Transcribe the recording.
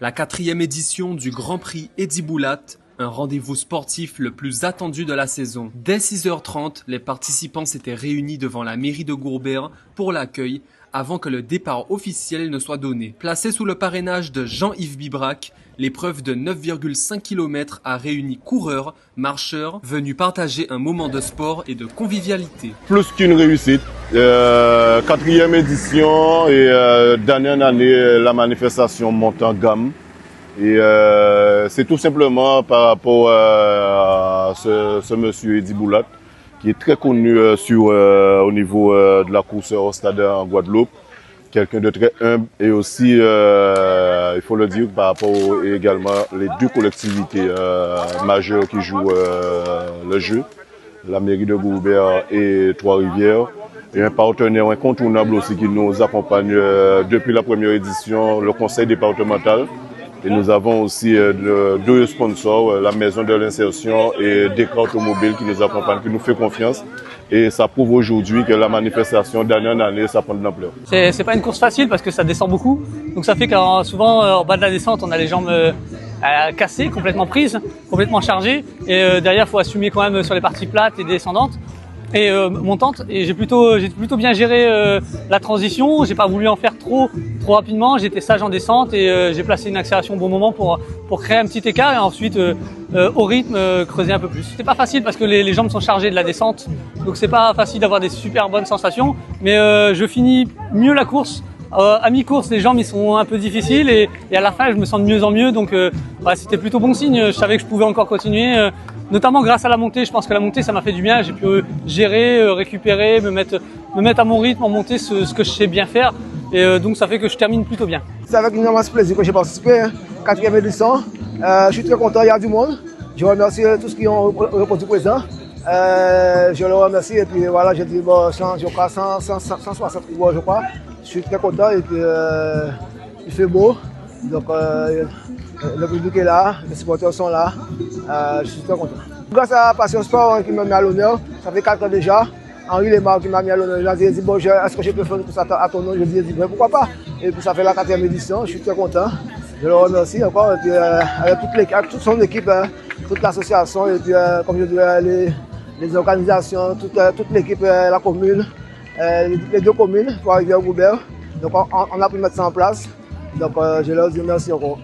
La 4e édition du Grand Prix Eddy Boulat, un rendez-vous sportif le plus attendu de la saison. Dès 6h30, les participants s'étaient réunis devant la mairie de Gourbert pour l'accueil avant que le départ officiel ne soit donné. Placé sous le parrainage de Jean-Yves Bibrac, l'épreuve de 9,5 km a réuni coureurs, marcheurs, venus partager un moment de sport et de convivialité. Plus qu'une réussite, 4e édition et dernière année, la manifestation monte en gamme. Et c'est tout simplement par rapport à ce monsieur Eddy Boulat, qui est très connu au niveau de la course au stade en Guadeloupe. Quelqu'un de très humble et aussi, il faut le dire, par rapport également les deux collectivités majeures qui jouent le jeu, la mairie de Gourbert et Trois-Rivières. Et un partenaire incontournable aussi qui nous accompagne depuis la première édition, le conseil départemental. Et nous avons aussi deux sponsors, la maison de l'insertion et Décra Automobile qui nous accompagnent, qui nous fait confiance. Et ça prouve aujourd'hui que la manifestation d'année en année, ça prend de l'ampleur. C'est pas une course facile parce que ça descend beaucoup. Donc ça fait que souvent en bas de la descente, on a les jambes cassées, complètement prises, complètement chargées. Et derrière, il faut assumer quand même sur les parties plates et descendantes et montantes. Et j'ai plutôt bien géré la transition. J'ai pas voulu en faire trop rapidement. J'étais sage en descente et j'ai placé une accélération au bon moment pour créer un petit écart et ensuite au rythme creuser un peu plus. C'est pas facile parce que les jambes sont chargées de la descente, donc c'est pas facile d'avoir des super bonnes sensations. Mais je finis mieux la course. À mi-course, les jambes ils sont un peu difficiles et à la fin je me sens de mieux en mieux. Donc c'était plutôt bon signe. Je savais que je pouvais encore continuer. Notamment grâce à la montée, je pense que la montée ça m'a fait du bien, j'ai pu gérer, récupérer, me mettre à mon rythme en montée ce que je sais bien faire et donc ça fait que je termine plutôt bien. C'est avec un immense plaisir que j'ai participé, 4e édition, je suis très content, il y a du monde, je remercie tous qui ont répondu présent, je les remercie et puis voilà, j'ai dit bon, 160 coureurs je crois, je suis très content et puis il fait beau, donc le public est là, les supporters sont là, je suis très content. Grâce à Passion Sport qui m'a mis à l'honneur, ça fait 4 ans déjà, Henri Lemar qui m'a mis à l'honneur, il a dit bon, est-ce que je peux faire tout ça à ton nom? Je lui ai dit ben, pourquoi pas. Et puis ça fait la 4e édition, je suis très content. Je le remercie encore, et puis avec toute son équipe, toute l'association, et puis comme je dis, les organisations, toute l'équipe, la commune, les 2 communes, Trois-Rivières et Gourbert. Donc on a pu mettre ça en place. Donc je leur dis merci encore.